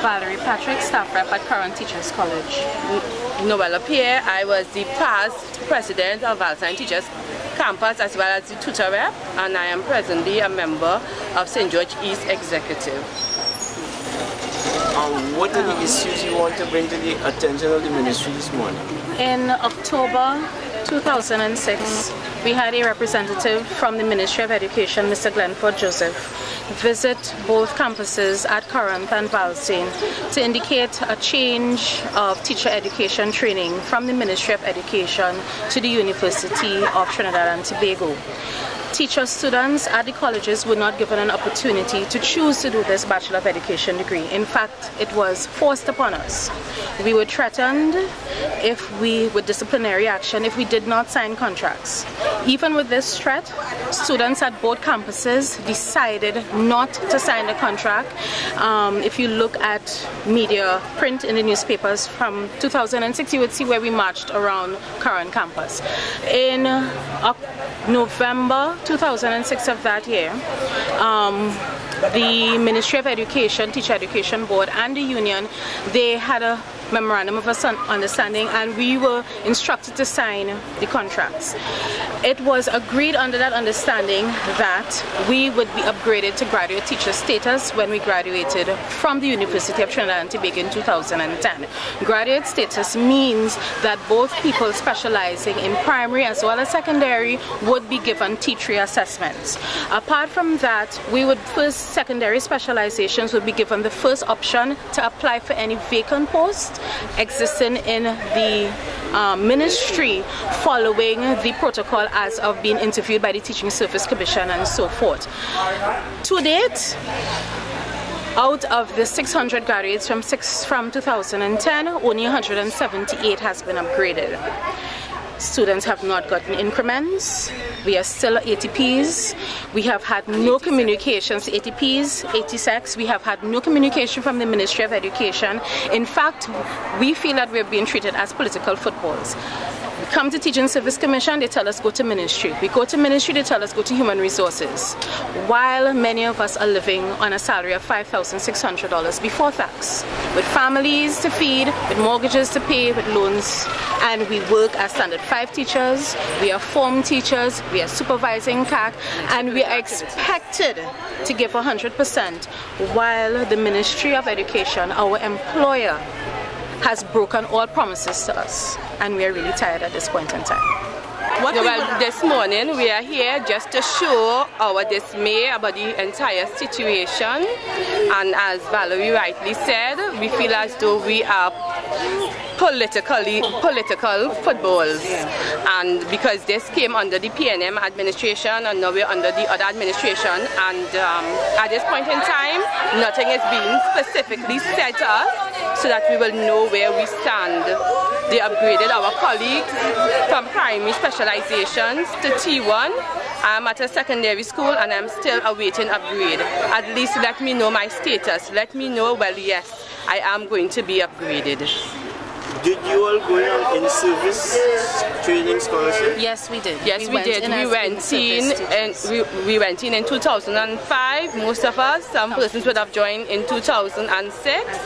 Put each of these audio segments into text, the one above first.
Valerie Patrick, staff rep at Current Teachers College. Noella Pierre, I was the past president of Valentine Teachers Campus as well as the tutor rep, and I am presently a member of St. George East Executive. What are the issues you want to bring to the attention of the ministry this morning? In October 2006, we had a representative from the Ministry of Education, Mr. Glenford Joseph, visit both campuses at Current and Valstein to indicate a change of teacher education training from the Ministry of Education to the University of Trinidad and Tobago. Teacher students at the colleges were not given an opportunity to choose to do this Bachelor of Education degree. In fact, it was forced upon us. We were threatened with disciplinary action if we did not sign contracts. Even with this threat, students at both campuses decided not to sign the contract. If you look at media print in the newspapers from 2006, you would see where we marched around Current campus. In November 2006 of that year, the Ministry of Education, Teacher Education Board and the union, they had a memorandum of understanding, and we were instructed to sign the contracts. It was agreed under that understanding that we would be upgraded to graduate teacher status when we graduated from the University of Trinidad and Tobago in 2010. Graduate status means that both people specializing in primary as well as secondary would be given T3 assessments. Apart from that, secondary specializations would be given the first option to apply for any vacant post existing in the ministry following the protocol as of being interviewed by the Teaching Service Commission and so forth. To date, out of the 600 graduates from 2010, only 178 has been upgraded. Students have not gotten increments. We are still ATPs. We have had no communications, ATPs, ATSECs. We have had no communication from the Ministry of Education. In fact, we feel that we're being treated as political footballs. We come to Teaching Service Commission, they tell us go to ministry. We go to ministry, they tell us go to human resources. While many of us are living on a salary of $5,600 before tax, with families to feed, with mortgages to pay, with loans, and we work as standard 5 teachers, we are form teachers, we are supervising CAC, and we are expected to give 100%, while the Ministry of Education, our employer, has broken all promises to us, and we are really tired at this point in time. Well, this morning we are here just to show our dismay about the entire situation, and as Valerie rightly said, we feel as though we are political footballs, and because this came under the PNM administration and now we're under the other administration, and at this point in time nothing is being specifically said to us so that we will know where we stand. They upgraded our colleagues from primary specializations to T1. I'm at a secondary school and I'm still awaiting upgrade. At least let me know my status. Let me know, well, yes, I am going to be upgraded. Did you all go on in-service training scholarship? Yes, we did. Yes, we did. We went in 2005. Most of us, some persons would have joined in 2006,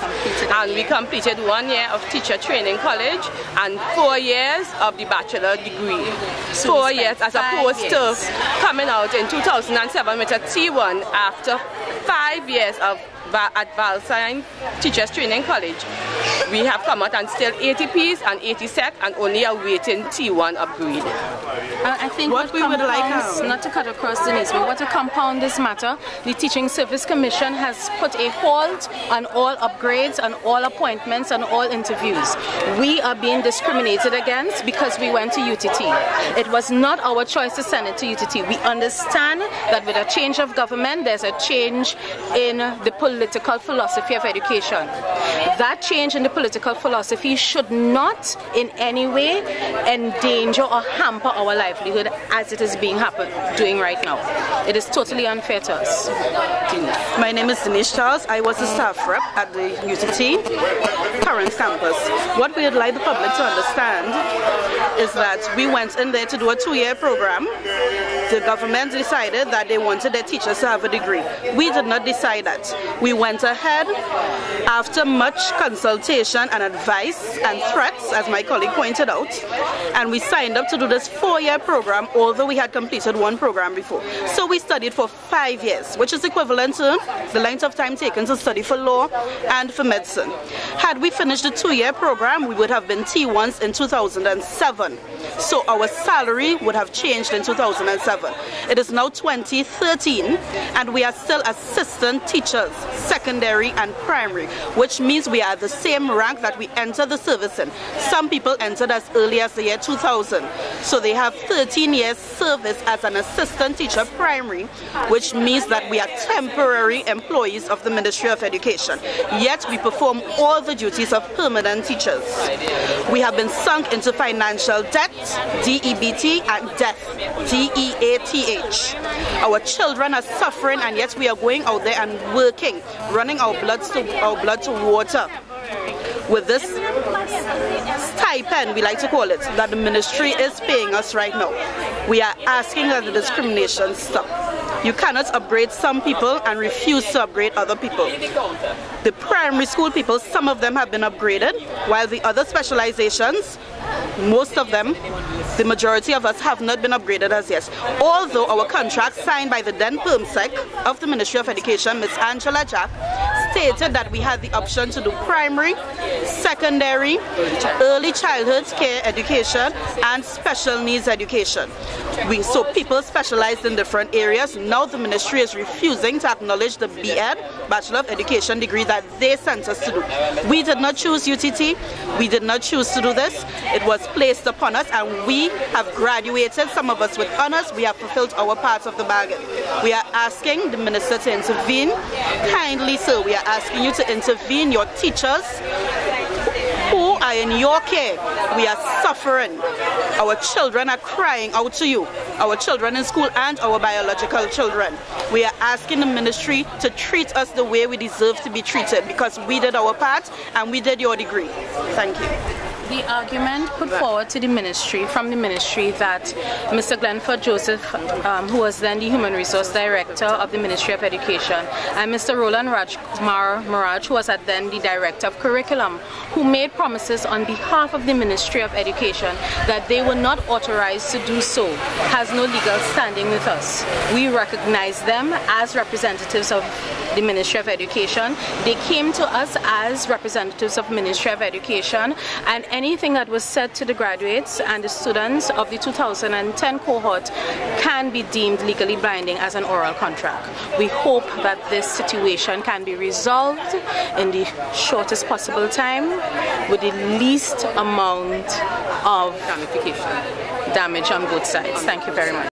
and we completed 1 year of teacher training college and 4 years of the bachelor degree. So 4 years as opposed to coming out in 2007 with a T1 after 5 years of at Valentine Teachers Training College. We have come out and still ATPs and ATSEC and only awaiting T1 upgrade. I think what we would like, not to cut across the knees, but what to compound this matter, the Teaching Service Commission has put a halt on all upgrades, on all appointments, on all interviews. We are being discriminated against because we went to UTT. It was not our choice to send it to UTT. We understand that with a change of government, there's a change in the political philosophy of education. That change in the political philosophy should not in any way endanger or hamper our livelihood as it is doing right now. It is totally unfair to us. My name is Denise Charles. I was the staff rep at the UTT Current campus. What we would like the public to understand is that we went in there to do a 2-year program. The government decided that they wanted their teachers to have a degree. We did not decide that. We went ahead after much consultation and advice and threats, as my colleague pointed out, and we signed up to do this 4-year program, although we had completed 1 program before. So we studied for 5 years, which is equivalent to the length of time taken to study for law and for medicine. Had we finished the 2-year program, we would have been T1s in 2007. So our salary would have changed in 2007. It is now 2013, and we are still assistant teachers, secondary and primary, which means we are the same rank that we entered the service in. Some people entered as early as the year 2000. So they have 13 years service as an assistant teacher primary, which means that we are temporary employees of the Ministry of Education. Yet we perform all the duties of permanent teachers. We have been sunk into financial debt, DEBT, and death, DEATH. Our children are suffering, and yet we are going out there and working, running our blood to water. With this stipend, we like to call it, that the ministry is paying us right now, we are asking that the discrimination stop. You cannot upgrade some people and refuse to upgrade other people. The primary school people, some of them have been upgraded, while the other specializations, most of them, the majority of us have not been upgraded as yet. Although our contract signed by the then PermSec of the Ministry of Education, Ms. Angela Jack, stated that we had the option to do primary, secondary, early childhood care education, and special needs education. So people specialized in different areas. Now the ministry is refusing to acknowledge the BEd, Bachelor of Education degree that they sent us to do. We did not choose UTT. We did not choose to do this. It was placed upon us, and we have graduated, some of us with honors. We have fulfilled our part of the bargain. We are asking the minister to intervene. Kindly, sir, we are asking you to intervene. Your teachers who are in your care, we are suffering. Our children are crying out to you, our children in school and our biological children. We are asking the ministry to treat us the way we deserve to be treated, because we did our part and we did your degree. Thank you. The argument put forward to the ministry, from the ministry, that Mr. Glenford Joseph, who was then the Human Resource Director of the Ministry of Education, and Mr. Roland Maraj, who was then the Director of Curriculum, who made promises on behalf of the Ministry of Education that they were not authorized to do so, has no legal standing with us. We recognize them as representatives of the Ministry of Education. They came to us as representatives of Ministry of Education, and anything that was said to the graduates and the students of the 2010 cohort can be deemed legally binding as an oral contract. We hope that this situation can be resolved in the shortest possible time with the least amount of damage on both sides. Thank you very much.